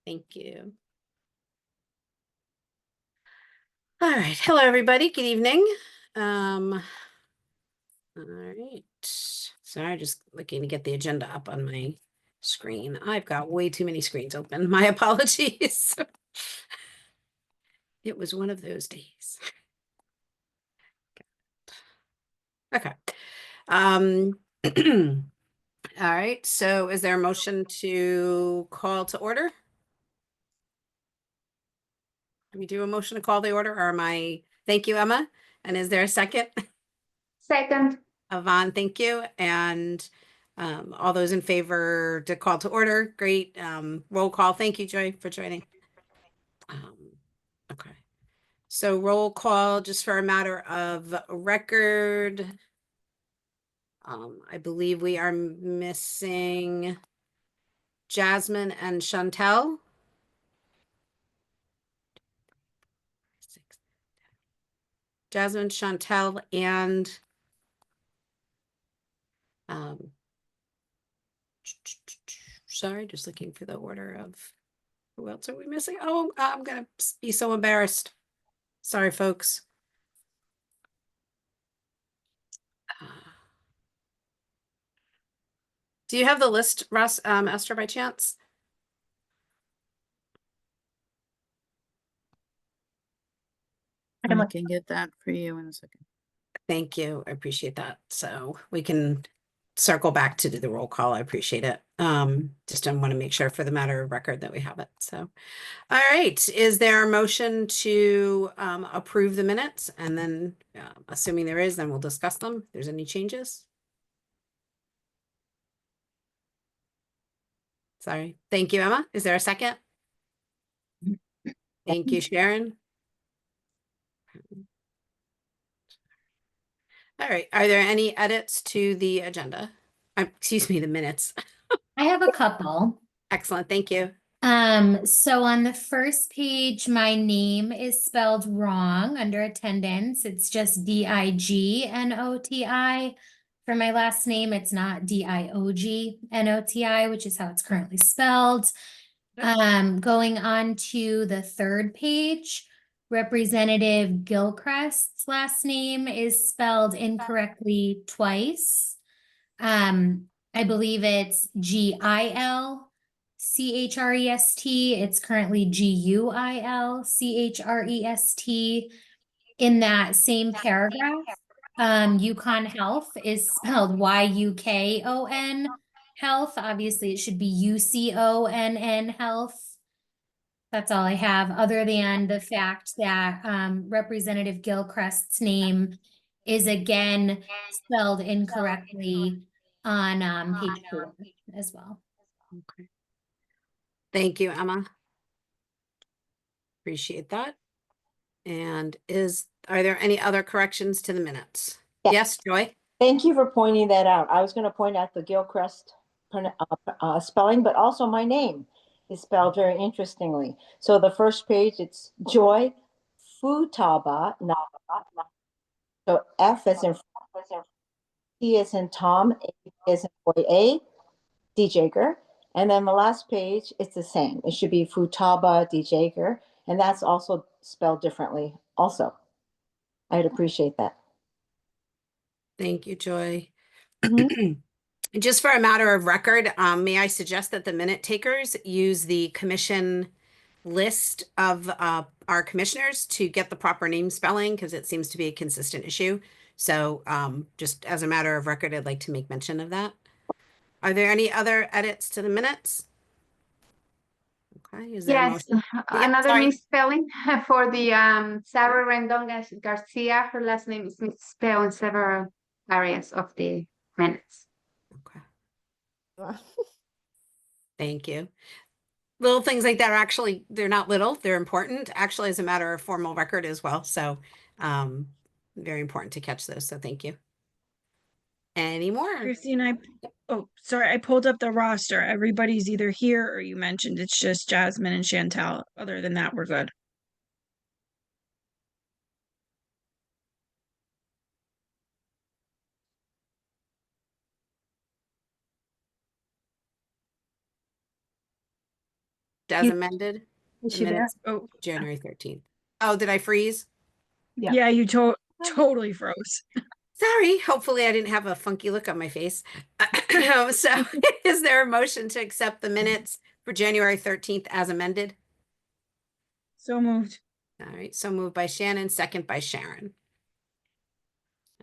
Thank you. All right. Hello, everybody. Good evening. All right. Sorry, just looking to get the agenda up on my screen. I've got way too many screens open. My apologies. It was one of those days. Okay. All right. So is there a motion to call to order? Can we do a motion to call the order or thank you, Emma. And is there a second? Second. Yvonne, thank you. And all those in favor to call to order, great. Roll call. Thank you, Joy, for joining. Okay. So roll call just for a matter of record. I believe we are missing Jasmine and Chantel. Jasmine, Chantel, and sorry, just looking for the order of who else are we missing? Oh, I'm gonna be so embarrassed. Sorry, folks. Do you have the list, Russ, Esther, by chance? I can get that for you in a second. Thank you. I appreciate that. So we can circle back to do the roll call. I appreciate it. Just don't want to make sure for the matter of record that we have it. So, all right. Is there a motion to approve the minutes? And then assuming there is, then we'll discuss them. If there's any changes. Sorry. Thank you, Emma. Is there a second? Thank you, Sharon. All right. Are there any edits to the agenda? Excuse me, the minutes. I have a couple. Excellent. Thank you. So on the first page, my name is spelled wrong under attendance. It's just Dignoti. For my last name, it's not Diognoti, which is how it's currently spelled. Going on to the third page, Representative Gilchrist's last name is spelled incorrectly twice. I believe it's Gilchrest. It's currently Guilchrest. In that same paragraph, UConn Health is spelled Yukon Health. Obviously, it should be UConn Health. That's all I have, other than the fact that Representative Gilchrist's name is again spelled incorrectly on page 4 as well. Okay. Thank you, Emma. Appreciate that. And are there any other corrections to the minutes? Yeah. Yes, Joy? Thank you for pointing that out. I was going to point out the Gilchrist spelling, but also my name is spelled very interestingly. So the first page, it's Joy Futaba. So F as in T as in Tom, A as in boy, A, D. Jager. And then the last page, it's the same. It should be Futaba D. Jager. And that's also spelled differently also. I'd appreciate that. Thank you, Joy. Mhm. Just for a matter of record, may I suggest that the minute takers use the commission list of our commissioners to get the proper name spelling, because it seems to be a consistent issue. So just as a matter of record, I'd like to make mention of that. Are there any other edits to the minutes? Okay, is there a Yes, motion? another sorry. misspelling for the Sarah Rendon Garcia. Her last name is misspelled in several areas of the minutes. Okay. Thank you. Little things like that are actually, they're not little, they're important, actually, as a matter of formal record as well. So very important to catch those. So thank you. Any more? Christine, sorry, I pulled up the roster. Everybody's either here or you mentioned it's just Jasmine and Chantel. Other than that, we're good. as You- amended? Is The she there? minutes, Oh, January 13th. Oh, did I freeze? Yeah. yeah, you totally froze. Sorry, hopefully I didn't have a funky look on my face. So is there a motion to accept the minutes for January 13th as amended? So moved. All right, so moved by Shannon, second by Sharon.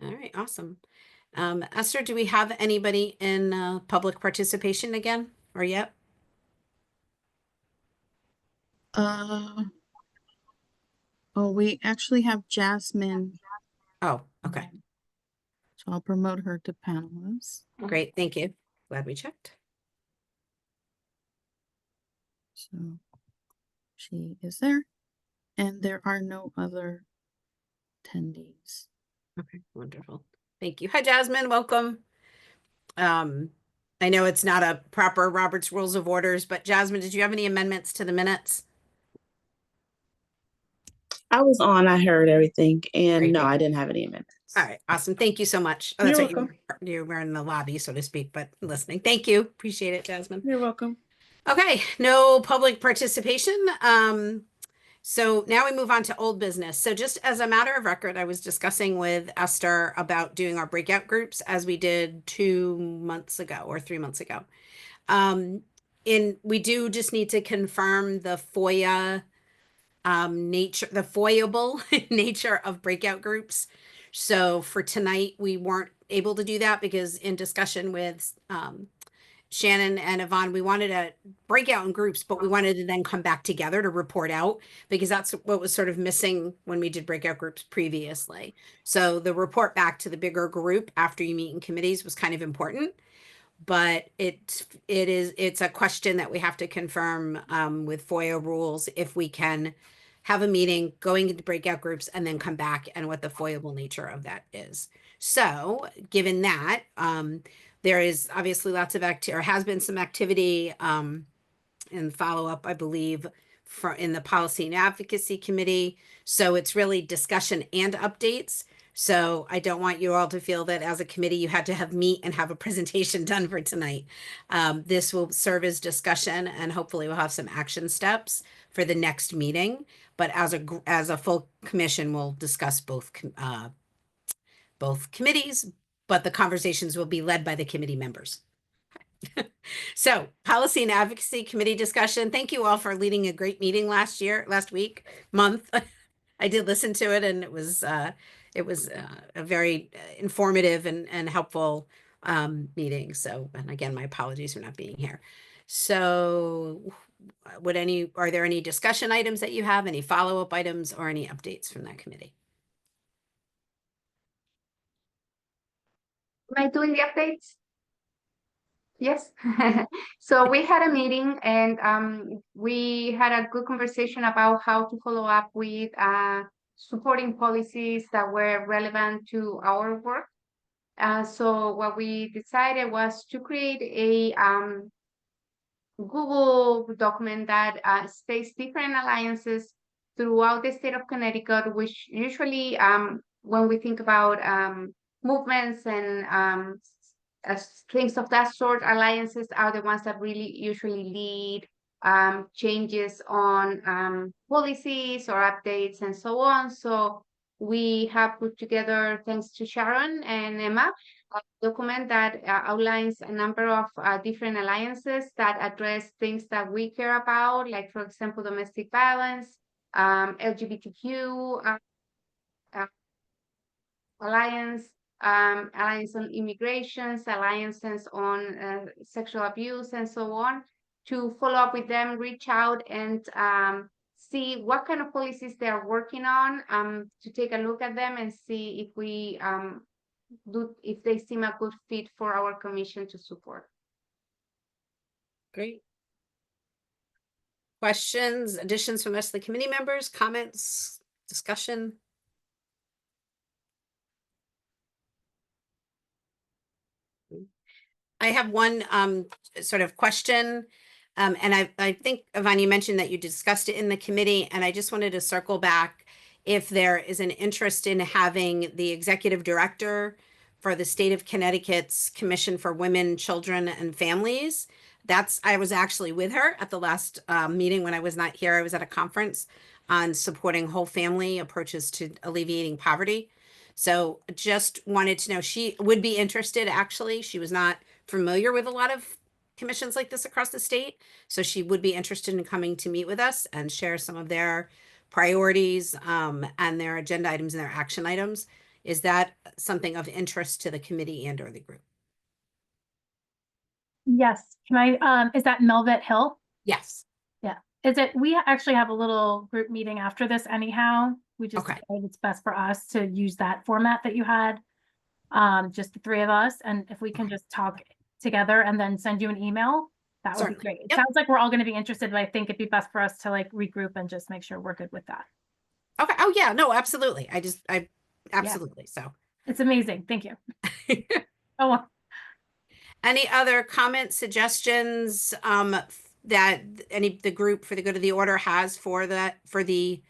All right, awesome. Esther, do we have anybody in public participation again or yet? Oh, we actually have Jasmine, Oh, okay, so I'll promote her to panelist. great, thank you. Glad we checked. So she is there, and there are no other attendees. Okay, wonderful. Thank you. Hi, Jasmine, welcome. I know it's not a proper Robert's Rules of Orders, but Jasmine, did you have any amendments to the minutes? I was on, I heard everything, and Great, no, thank I didn't have any amendments. All right, awesome. Thank you so much. Oh, You're that's right. welcome. You were in the lobby, so to speak, but listening. Thank you. Appreciate it, Jasmine. You're welcome. Okay, no public participation. So now we move on to old business. So just as a matter of record, I was discussing with Esther about doing our breakout groups as we did 2 months ago or 3 months ago. We do just need to confirm the FOIA nature, the FOIable nature of breakout groups. So for tonight, we weren't able to do that because in discussion with Shannon and Yvonne, we wanted to break out in groups, but we wanted to then come back together to report out because that's what was sort of missing when we did breakout groups previously. So the report back to the bigger group after you meet in committees was kind of important, but it's a question that we have to confirm with FOIA rules if we can have a meeting, going into breakout groups, and then come back and what the FOIable nature of that is. So given that, there is obviously lots of activity, or has been some activity in follow-up, I believe, in the Policy and Advocacy Committee. So it's really discussion and updates. So I don't want you all to feel that as a committee, you had to have meet and have a presentation done for tonight. This will serve as discussion and hopefully we'll have some action steps for the next meeting. But as a full commission, we'll discuss both committees, but the conversations will be led by the committee members. So Policy and Advocacy Committee discussion. Thank you all for leading a great meeting last month. I did listen to it and it was a very informative and helpful meeting. So, and again, my apologies for not being here. So are there any discussion items that you have, any follow-up items or any updates from that committee? Am I doing the updates? Yes. So we had a meeting and we had a good conversation about how to follow up with supporting policies that were relevant to our work. So what we decided was to create a Google document that states different alliances throughout the state of Connecticut, which usually when we think about movements and things of that sort, alliances are the ones that really usually lead changes on policies or updates and so on. So we have put together, thanks to Sharon and Emma, a document that outlines a number of different alliances that address things that we care about, like, for example, domestic violence, LGBTQ alliance, alliance on immigrations, alliances on sexual abuse, and so on, to follow up with them, reach out and see what kind of policies they're working on, to take a look at them and see if we if they seem a good fit for our commission to support. Great. Questions, additions from the rest of the committee members, comments, discussion? I have one sort of question. And I think, Yvonne, you mentioned that you discussed it in the committee, and I just wanted to circle back if there is an interest in having the executive director for the state of Connecticut's Commission for Women, Children, and Families I was actually with her at the last meeting when I was not here. I was at a conference on supporting whole family approaches to alleviating poverty. So just wanted to know, she would be interested, actually. She was not familiar with a lot of commissions like this across the state. So she would be interested in coming to meet with us and share some of their priorities and their agenda items and their action items. Is that something of interest to the committee and or the group? Yes, can I, is that Melvet Hill? Yes. We actually have a little group meeting after this anyhow. We just Okay. decided it's best for us to use that format that you had. Just the three of us, and if we can just talk together and then send you an email, that would Certainly. be great. It Yep. sounds like we're all gonna be interested, but I think it'd be best for us to like regroup and just make sure we're good with that. Okay. Oh yeah, no, absolutely. Absolutely. So It's amazing, thank you. Oh, well, any other comments, suggestions, that the group for the good of the order has for the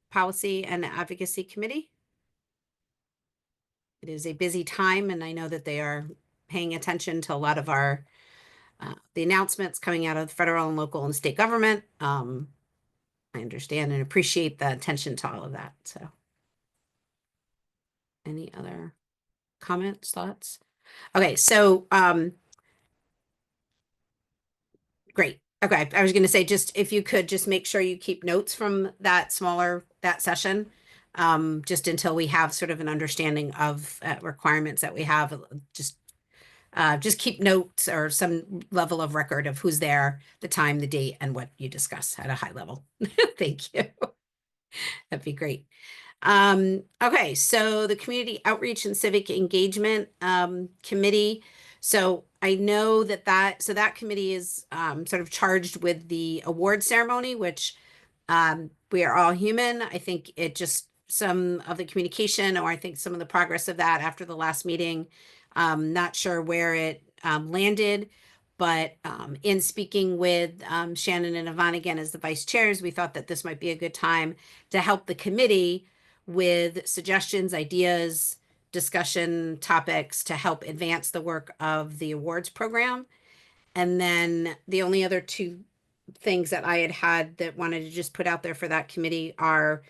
policy and advocacy committee? It is a busy time, and I know that they are paying attention to a lot of our the announcements coming out of the federal and local and state government. I understand and appreciate the attention to all of that. So any other comments, thoughts? Okay, so great. Okay, I was going to say, just if you could just make sure you keep notes from that session, just until we have sort of an understanding of requirements that we have. Just keep notes or some level of record of who's there, the time, the date, and what you discuss at a high level. Thank you. That'd be great. Okay, so the Community Outreach and Civic Engagement Committee. So I know that committee is sort of charged with the award ceremony, which we are all human. I think it just some of the communication, or I think some of the progress of that after the last meeting, not sure where it landed, but in speaking with Shannon and Yvonne again as the vice chairs, we thought that this might be a good time to help the committee with suggestions, ideas, discussion topics to help advance the work of the awards program. And then the only other two things that I had that wanted to just put out there for that committee are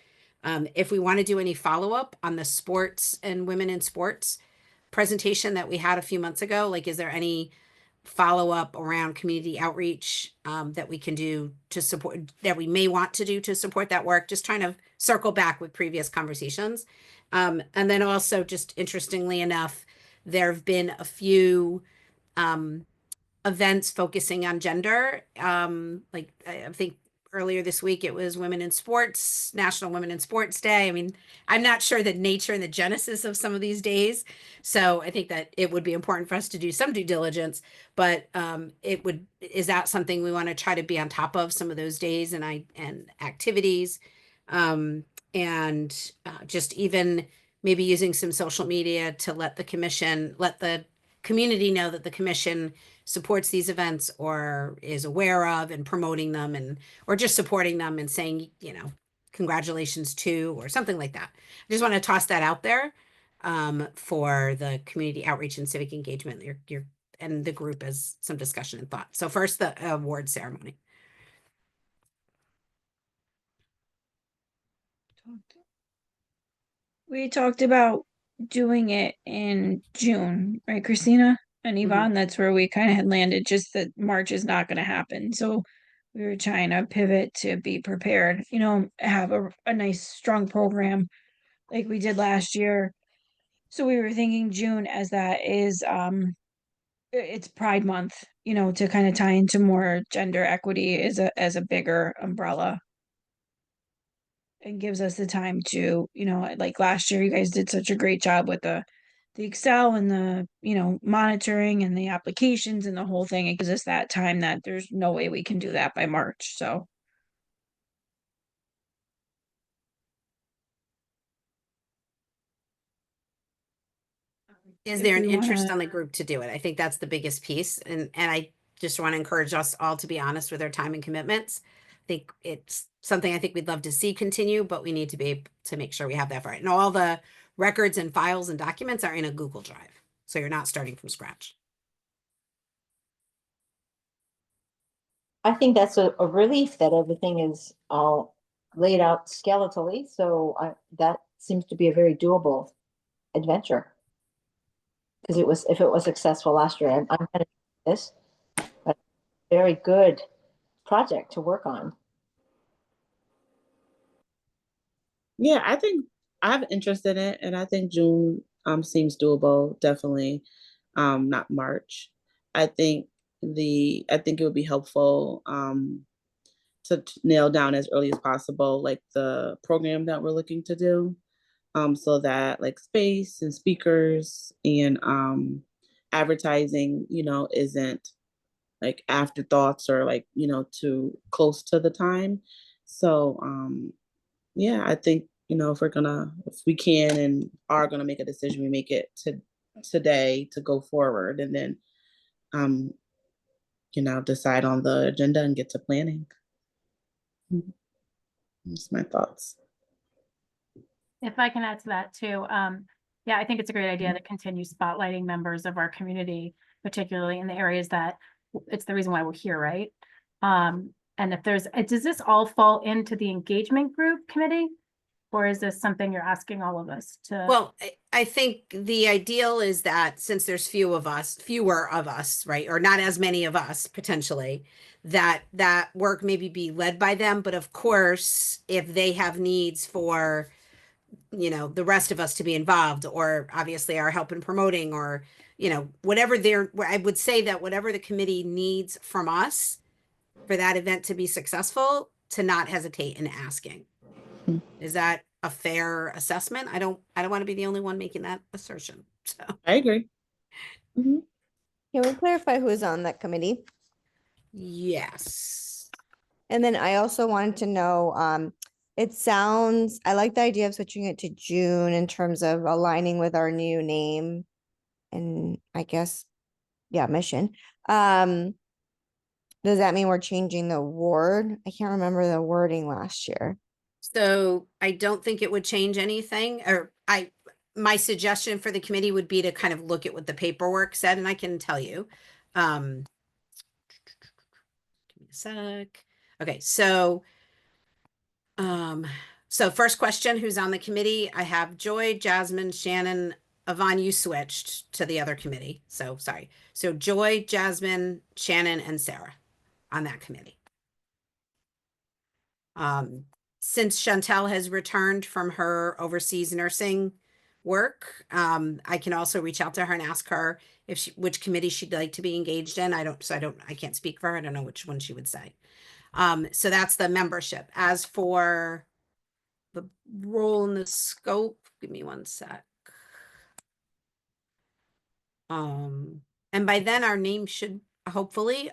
if we want to do any follow-up on the sports and women in sports presentation that we had a few months ago, like is there any follow-up around community outreach that we can do to support, that we may want to do to support that work, just trying to circle back with previous conversations. And then also, just interestingly enough, there have been a few events focusing on gender. Like I think earlier this week it was Women in Sports, National Women in Sports Day. I mean, I'm not sure the nature and the genesis of some of these days. So I think that it would be important for us to do some due diligence, but is that something we want to try to be on top of, some of those days and activities? Just even maybe using some social media to let the community know that the commission supports these events or is aware of and promoting them, or just supporting them and saying, congratulations to, or something like that. I just want to toss that out there for the community outreach and civic engagement, your and the group as some discussion and thought. So first, the award ceremony. We talked about doing it in June, right, Christina and Yvonne? That's where we kind of had landed, just that March is not going to happen. So we were trying to pivot to be prepared, have a nice strong program like we did last year. So we were thinking June, as that is it's Pride Month, to kind of tie into more gender equity as a bigger umbrella. And gives us the time to, like last year, you guys did such a great job with the Excel and the, monitoring and the applications and the whole thing. It gives us that time that there's no way we can do that by March. So. Is If there an we interest wanna- on the group to do it? I think that's the biggest piece. And I just want to encourage us all to be honest with our time and commitments. I think it's something I think we'd love to see continue, but we need to be to make sure we have that for it. And all the records and files and documents are in a Google Drive. So you're not starting from scratch. I think that's a relief that everything is all laid out skeletally, so that seems to be a very doable adventure. Because if it was successful last year, I'm kind of this, but very good project to work on. Yeah, I think I have interest in it, and I think June seems doable, definitely. Not March. I think I think it would be helpful to nail down as early as possible, like the program that we're looking to do. So that like space and speakers and advertising, isn't like afterthoughts or like, too close to the time. So yeah, I think, if we can and are gonna make a decision, we make it today to go forward, and then decide on the agenda and get to planning. That's my thoughts. If I can add to that too, yeah, I think it's a great idea to continue spotlighting members of our community, particularly in the areas that it's the reason why we're here, right? And if does this all fall into the engagement group committee? Or is this something you're asking all of us to? Well, I think the ideal is that since there's fewer of us, right, or not as many of us potentially, that work maybe be led by them. But of course, if they have needs for, the rest of us to be involved, or obviously our help in promoting, or, whatever I would say that whatever the committee needs from us for that event to be successful, to not hesitate in asking. Is that a fair assessment? I don't want to be the only one making that assertion. So I agree. Can we clarify who's on that committee? yes. And then I also wanted to know, I like the idea of switching it to June in terms of aligning with our new name and I guess, yeah, mission. Does that mean we're changing the word? I can't remember the wording last year. So I don't think it would change anything, or my suggestion for the committee would be to kind of look at what the paperwork said, and I can tell you. Give me a sec. Okay, so first question, who's on the committee? I have Joy, Jasmine, Shannon, Yvonne, you switched to the other committee. So sorry. So Joy, Jasmine, Shannon, and Sarah on that committee. Since Chantel has returned from her overseas nursing work, I can also reach out to her and ask her which committee she'd like to be engaged in. I can't speak for her. I don't know which one she would say. So that's the membership. As for the role and the scope, give me one sec. And by then our name should hopefully,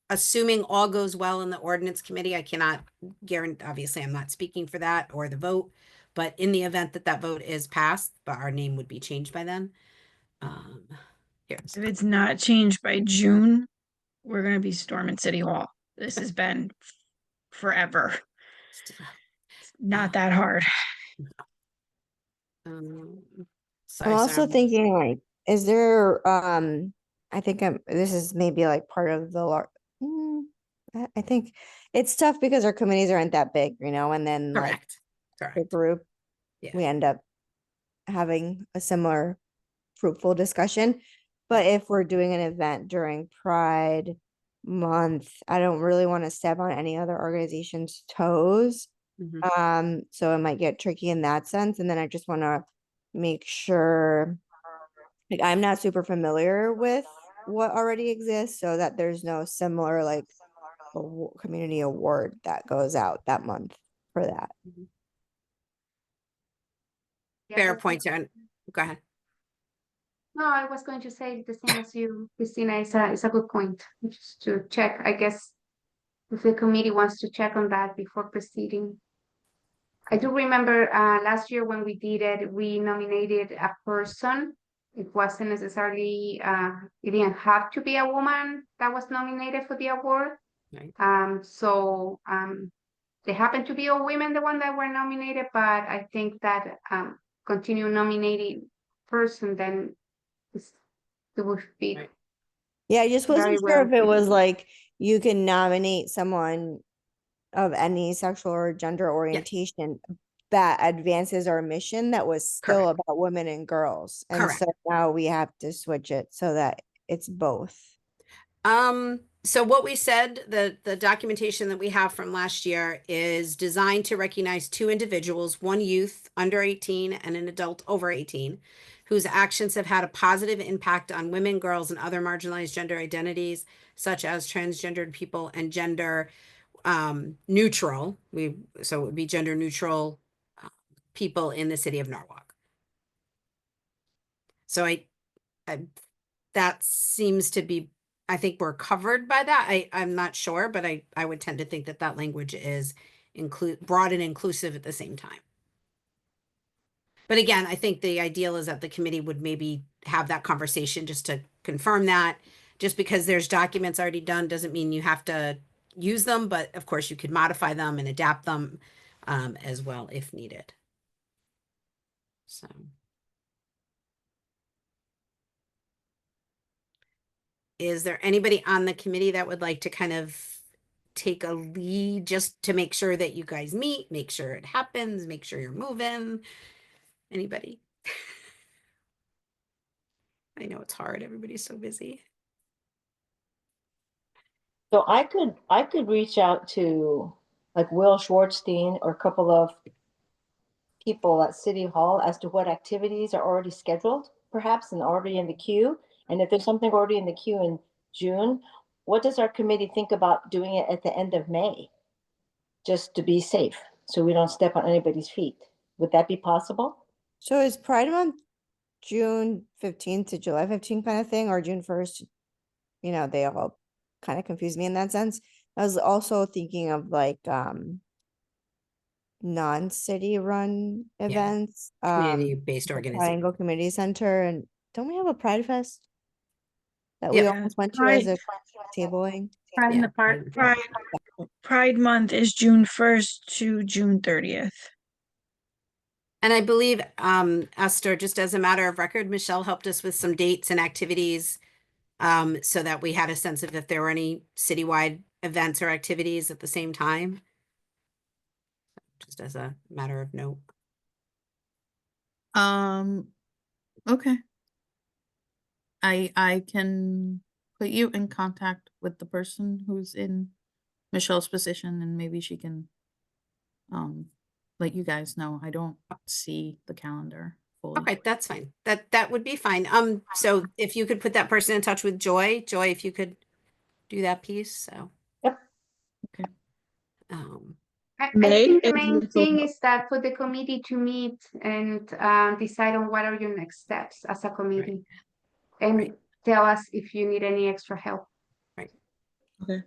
assuming all goes well in the ordinance committee, I cannot guarantee, obviously I'm not speaking for that or the vote, but in the event that vote is passed, but our name would be changed by then. If it's not changed by June, we're gonna be storming City Hall. This has been forever. It's not that hard. I'm I'm also thinking like, is there, I think this is maybe like part of the I think it's tough because our committees aren't that big, and then correct. the group, we end up having a similar fruitful discussion. But if we're doing an event during Pride Month, I don't really want to step on any other organization's toes. So it might get tricky in that sense. And then I just want to make sure, like, I'm not super familiar with what already exists, so that there's no similar like community award that goes out that month for that. Fair point, Jen. Go ahead. No, I was going to say the same as you, Christina. It's a good point, just to check, I guess, if the committee wants to check on that before proceeding. I do remember last year when we did it, we nominated a person. It wasn't necessarily, it didn't have to be a woman that was nominated for the award. Right. So they happened to be all women, the one that were nominated, but I think that continue nominating person then it would be. Right. Yeah, I just wasn't Very sure well. if it was like you can nominate someone of any sexual or gender orientation that advances our mission that was still Correct. about women and girls. And Correct. so now we have to switch it so that it's both. So what we said, the documentation that we have from last year is designed to recognize two individuals, one youth under 18 and an adult over 18, whose actions have had a positive impact on women, girls, and other marginalized gender identities, such as transgendered people and gender neutral. So it would be gender neutral people in the city of Norwalk. So I that seems to be, I think we're covered by that. I'm not sure, but I would tend to think that that language is broad and inclusive at the same time. But again, I think the ideal is that the committee would maybe have that conversation just to confirm that. Just because there's documents already done doesn't mean you have to use them, but of course you could modify them and adapt them as well if needed. So. Is there anybody on the committee that would like to kind of take a lead just to make sure that you guys meet, make sure it happens, make sure you're moving? Anybody? I know it's hard. Everybody's so busy. So I could reach out to like Will Schwartzstein or a couple of people at City Hall as to what activities are already scheduled, perhaps, and already in the queue. And if there's something already in the queue in June, what does our committee think about doing it at the end of May? Just to be safe, so we don't step on anybody's feet. Would that be possible? So is Pride Month June 15th to July 15th kind of thing, or June 1st? You know, they all kind of confuse me in that sense. I was also thinking of like non-city run events. Community-based the organization. Triangle Community Center, and don't we have a Pride Fest that we Yeah. almost went to as a tabling? Pride in Yeah, the park. Pride Month is June 1st to June 30th. And I believe, Esther, just as a matter of record, Michelle helped us with some dates and activities so that we had a sense of if there were any citywide events or activities at the same time. Just as a matter of note. Okay. I can put you in contact with the person who's in Michelle's position, and maybe she can let you guys know. I don't see the calendar fully. Okay, that's fine. That would be fine. So if you could put that person in touch with Joy, if you could do that piece, so. Yep. Okay. I May think the is main mental thing health. is that for the committee to meet and decide on what are your next steps as a committee. And Right. tell us if you need any extra help. Okay.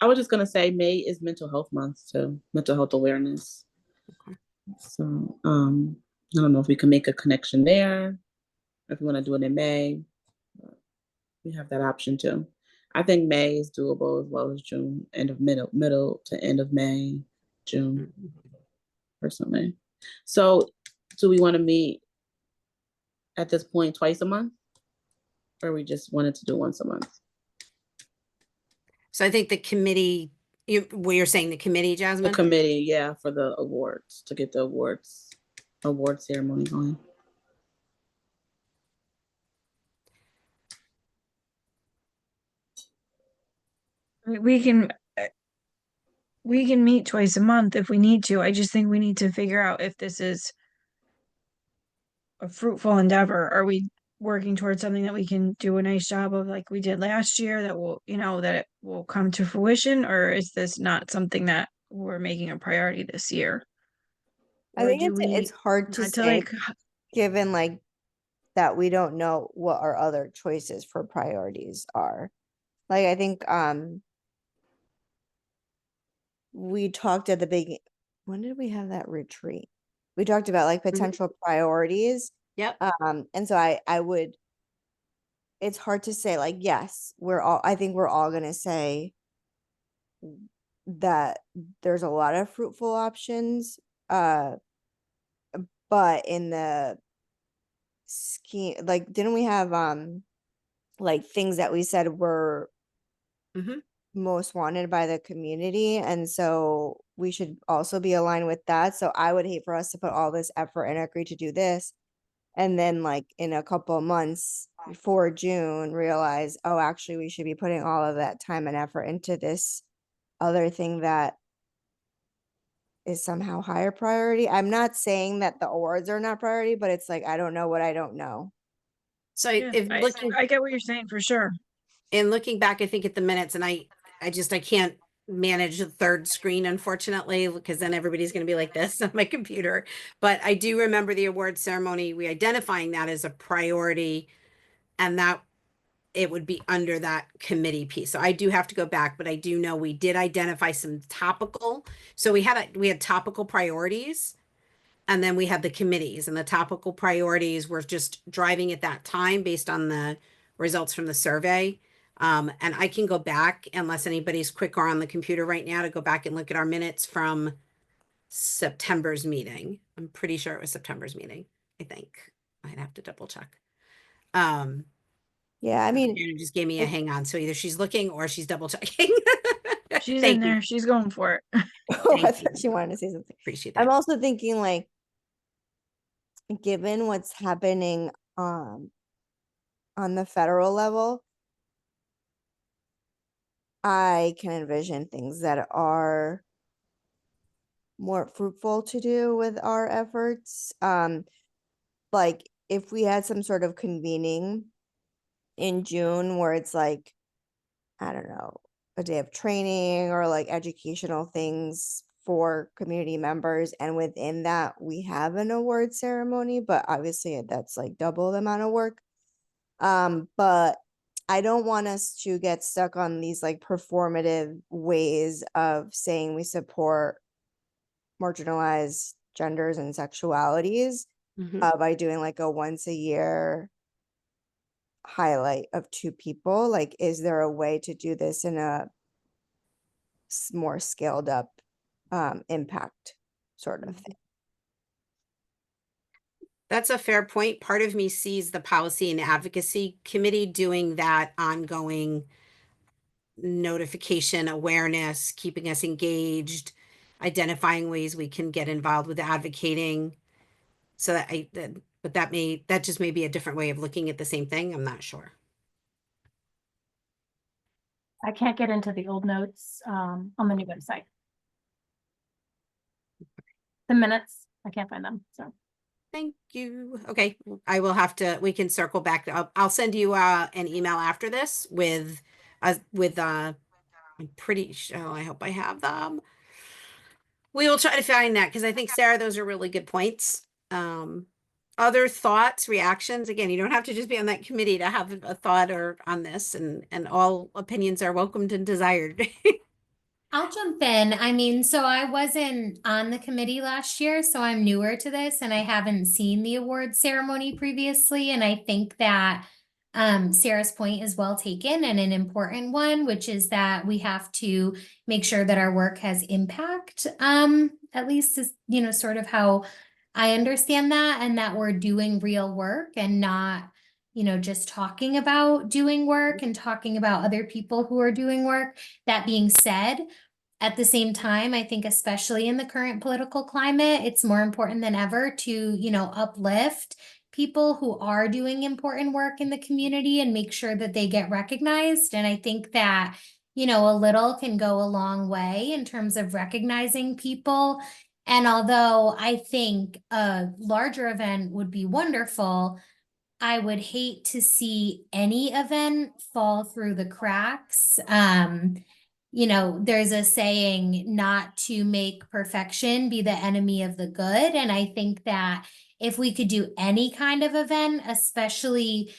I was just gonna say May is mental health month, so mental health awareness. Okay. So I don't know if we can make a connection there. If we want to do it in May, we have that option too. I think May is doable as well as June, middle to end of May, June, personally. So do we want to meet at this point twice a month? Or we just wanted to do once a month? So I think the committee, you're saying the committee, The Jasmine? committee, yeah, for the awards, to get the award ceremony going. We can meet twice a month if we need to. I just think we need to figure out if this is a fruitful endeavor. Are we working towards something that we can do a nice job of like we did last year that will, that it will come to fruition? Or is this not something that we're making a priority this year? I Or think do it's hard to not say, like, given like that we don't know what our other choices for priorities are. Like I think we talked at the beginning. When did we have that retreat? We talked about like potential priorities. Yep. And so I would, it's hard to say like, yes, I think we're all gonna say that there's a lot of fruitful options. But in the scheme, like, didn't we have like things that we said were Mhm. most wanted by the community. And so we should also be aligned with that. So I would hate for us to put all this effort and agree to do this. And then like in a couple of months before June, realize, oh, actually we should be putting all of that time and effort into this other thing that is somehow higher priority. I'm not saying that the awards are not priority, but it's like, I don't know what I don't know. So Yeah, if looking, I get what you're saying for sure. in looking back, I think at the minutes, and I can't manage the third screen, unfortunately, because then everybody's going to be like this on my computer. But I do remember the award ceremony, we identifying that as a priority, and that it would be under that committee piece. So I do have to go back, but I do know we did identify some topical. So we had topical priorities, and then we had the committees, and the topical priorities were just driving at that time based on the results from the survey. And I can go back, unless anybody's quicker on the computer right now, to go back and look at our minutes from September's meeting. I'm pretty sure it was September's meeting. I think I'd have to double check. Yeah, I mean, Karen just gave me a it- hang on. So either she's looking or she's double checking. She's Thank in you. there. She's going for it. oh, I Thank thought you. she wanted to say something. Appreciate I'm that. also thinking like, given what's happening on the federal level, I can envision things that are more fruitful to do with our efforts. Like if we had some sort of convening in June where it's like, I don't know, a day of training or like educational things for community members, and within that we have an award ceremony, but obviously that's like double the amount of work. But I don't want us to get stuck on these like performative ways of saying we support marginalized genders and sexualities Mhm. by doing like a once a year highlight of two people. Like, is there a way to do this in a more scaled up impact sort of thing? That's a fair point. Part of me sees the policy and advocacy committee doing that ongoing notification, awareness, keeping us engaged, identifying ways we can get involved with advocating. So but that just may be a different way of looking at the same thing. I'm not sure. I can't get into the old notes on the new website. The minutes, I can't find them, so. Thank you. Okay, we can circle back. I'll send you an email after this with I'm pretty sure, I hope I have them. We will try to find that because I think, Sarah, those are really good points. Other thoughts, reactions? Again, you don't have to just be on that committee to have a thought or on this, and all opinions are welcomed and desired. I'll jump in. I mean, so I wasn't on the committee last year, so I'm newer to this and I haven't seen the award ceremony previously. And I think that Sarah's point is well taken and an important one, which is that we have to make sure that our work has impact. At least is, sort of how I understand that, and that we're doing real work and not, just talking about doing work and talking about other people who are doing work. That being said, at the same time, I think especially in the current political climate, it's more important than ever to, uplift people who are doing important work in the community and make sure that they get recognized. And I think that, a little can go a long way in terms of recognizing people. And although I think a larger event would be wonderful, I would hate to see any event fall through the cracks. There's a saying, not to make perfection be the enemy of the good. And I think that if we could do any kind of event, especially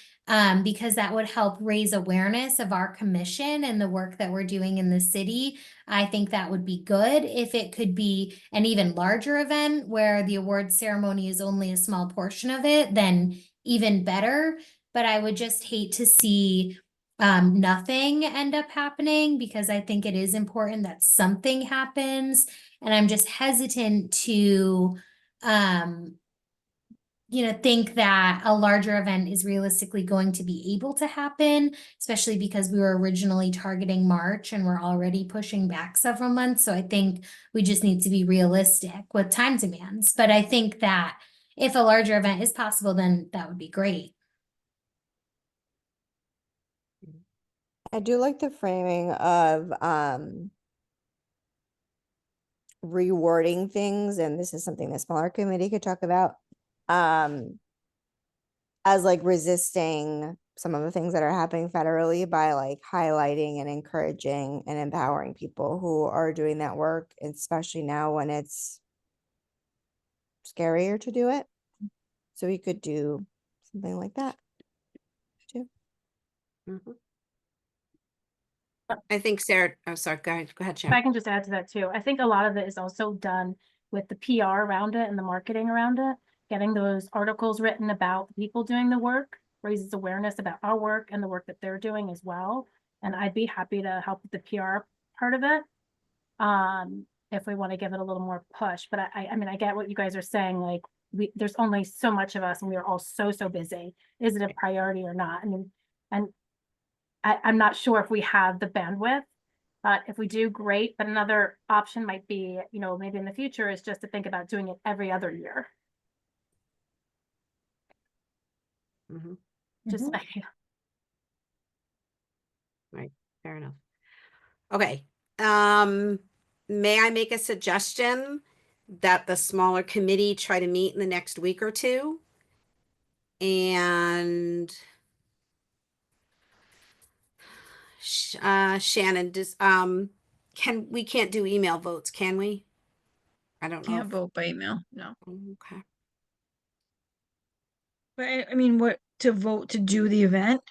because that would help raise awareness of our commission and the work that we're doing in the city, I think that would be good. If it could be an even larger event where the award ceremony is only a small portion of it, then even better. But I would just hate to see nothing end up happening, because I think it is important that something happens. And I'm just hesitant to think that a larger event is realistically going to be able to happen, especially because we were originally targeting March and we're already pushing back several months. So I think we just need to be realistic with time demands. But I think that if a larger event is possible, then that would be great. I do like the framing of rewarding things, and this is something the smaller committee could talk about, as like resisting some of the things that are happening federally by like highlighting and encouraging and empowering people who are doing that work, especially now when it's scarier to do it. So we could do something like that too. Mhm. I think Sarah, oh, sorry, go ahead, If I Sharon. can just add to that too, I think a lot of it is also done with the PR around it and the marketing around it. Getting those articles written about the people doing the work raises awareness about our work and the work that they're doing as well. And I'd be happy to help with the PR part of it. If we want to give it a little more push, but I mean, I get what you guys are saying, like, there's only so much of us and we are all so busy. Is it a priority or not? I mean, and I'm not sure if we have the bandwidth, but if we do, great. But another option might be, maybe in the future is just to think about doing it every other year. Mhm. Just Mhm. Right, fair enough. Okay, may I make a suggestion that the smaller committee try to meet in the next week or two? And Shannon, we can't do email votes, can we? I don't know. Can't vote by email, no. Okay. But I mean, what, to vote to do the event?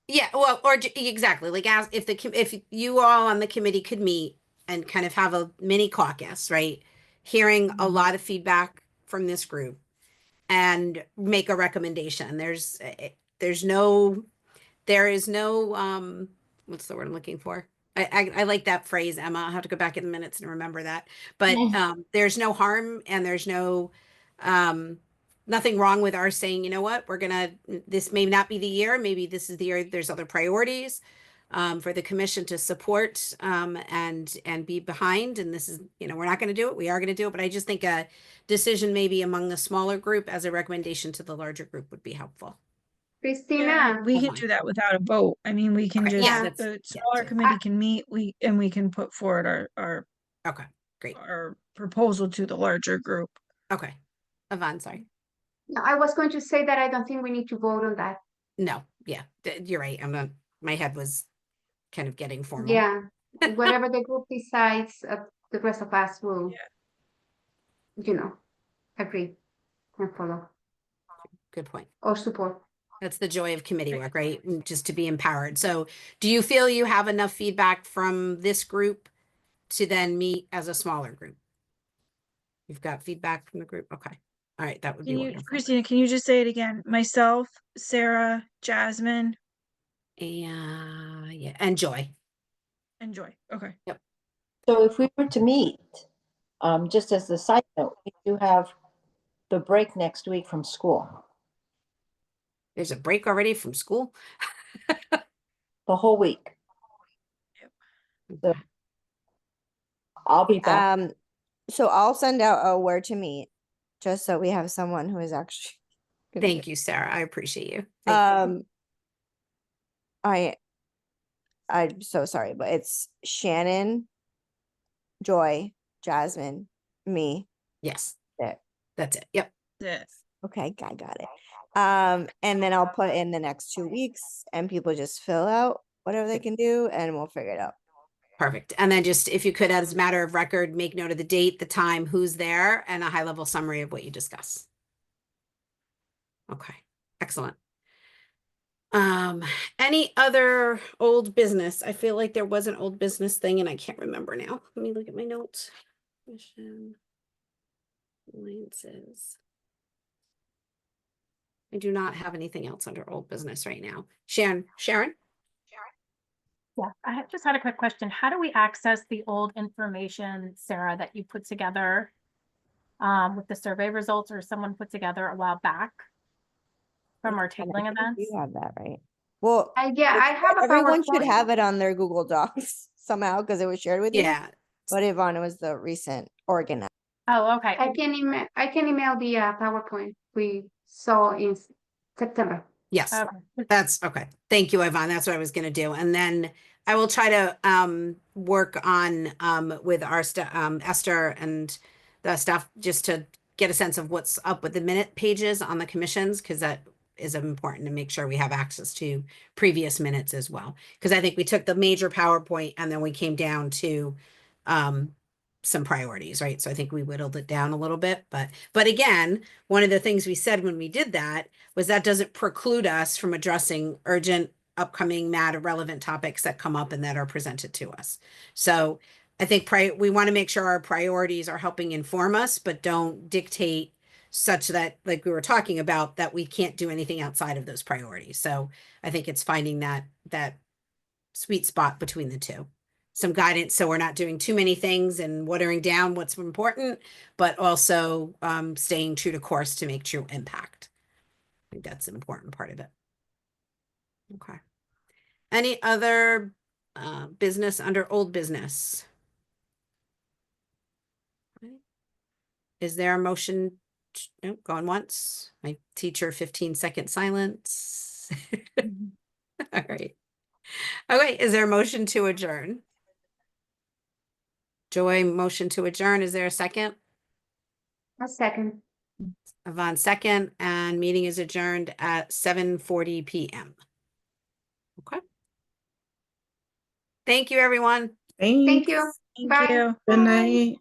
Yeah, well, or exactly, like as if if you all on the committee could meet and kind of have a mini caucus, right? Hearing a Mhm. lot of feedback from this group and make a recommendation. There is no what's the word I'm looking for? I like that phrase, Emma. I'll have to go back in the minutes and remember that. But there's no harm and there's no nothing wrong with our saying, you know what, this may not be the year, maybe this is the year, there's other priorities for the commission to support and be behind. And this is, we're not going to do it, we are going to do it. But I just think a decision maybe among the smaller group as a recommendation to the larger group would be helpful. Yeah, Christina, we can do that without a vote. I mean, we can Okay, just, yeah, that's the smaller too. committee can meet, we can put forward Okay, great. our proposal to the larger group. Okay. Yvonne, sorry. no, I was going to say that I don't think we need to vote on that. No, yeah, you're right. My head was kind of getting formal. Yeah, whatever the group decides, the rest of us will, agree and follow Good point. or support. That's the joy of committee work, right? Just to be empowered. So do you feel you have enough feedback from this group to then meet as a smaller group? You've got feedback from the group? Okay. All right, that would be wonderful. Christina, can you just say it again? Myself, Sarah, Jasmine, And yeah, and Joy. and Joy. Okay. Yep. So if we were to meet, just as a side note, we do have the break next week from school, There's a break already from school. the whole week. So I'll be back. So I'll send out a where to meet, just so we have someone who is actually. Thank you, Sarah. I appreciate you. Thank you. I'm so sorry, but it's Shannon, Joy, Jasmine, me. Yes, There. that's it. Yep. Yes. Okay, I got it. And then I'll put in the next 2 weeks and people just fill out whatever they can do and we'll figure it out. Perfect. And then just if you could, as a matter of record, make note of the date, the time, who's there, and a high level summary of what you discuss. Okay, excellent. Any other old business? I feel like there was an old business thing and I can't remember now. Let me look at my notes. Mission alliances. I do not have anything else under old business right now. Sharon? Yeah, I just had a quick question. How do we access the old information, Sarah, that you put together with the survey results or someone put together a while back? from our I tabling think events. You have that, right? Well, Yeah, I have a everyone should PowerPoint. have it on their Google Docs somehow because it was shared with you. Yeah, But Yvonne, it was the recent organized. Oh, okay. I can email the PowerPoint we saw in September. yes. Okay. That's okay. Thank you, Yvonne. That's what I was gonna do. And then I will try to work on with our Esther and the staff just to get a sense of what's up with the minute pages on the commissions, because that is important to make sure we have access to previous minutes as well. Because I think we took the major PowerPoint and then we came down to some priorities, right? So I think we whittled it down a little bit, but again, one of the things we said when we did that was that doesn't preclude us from addressing urgent, upcoming, matter relevant topics that come up and that are presented to us. So I think we want to make sure our priorities are helping inform us, but don't dictate such that, like we were talking about, that we can't do anything outside of those priorities. So I think it's finding that sweet spot between the two. Some guidance so we're not doing too many things and watering down what's important, but also staying true to course to make true impact. I think that's an important part of it. Okay. Any other business under old business? Is there a motion? Nope, going once. My teacher 15-second silence. All right. Okay, is there a motion to adjourn? Joy, motion to adjourn. Is there a second? A second. Yvonne, second, and meeting is adjourned at 7:40 p.m. Okay. Thank you, everyone. Thank Thanks. you. Thank Bye. you. Good night.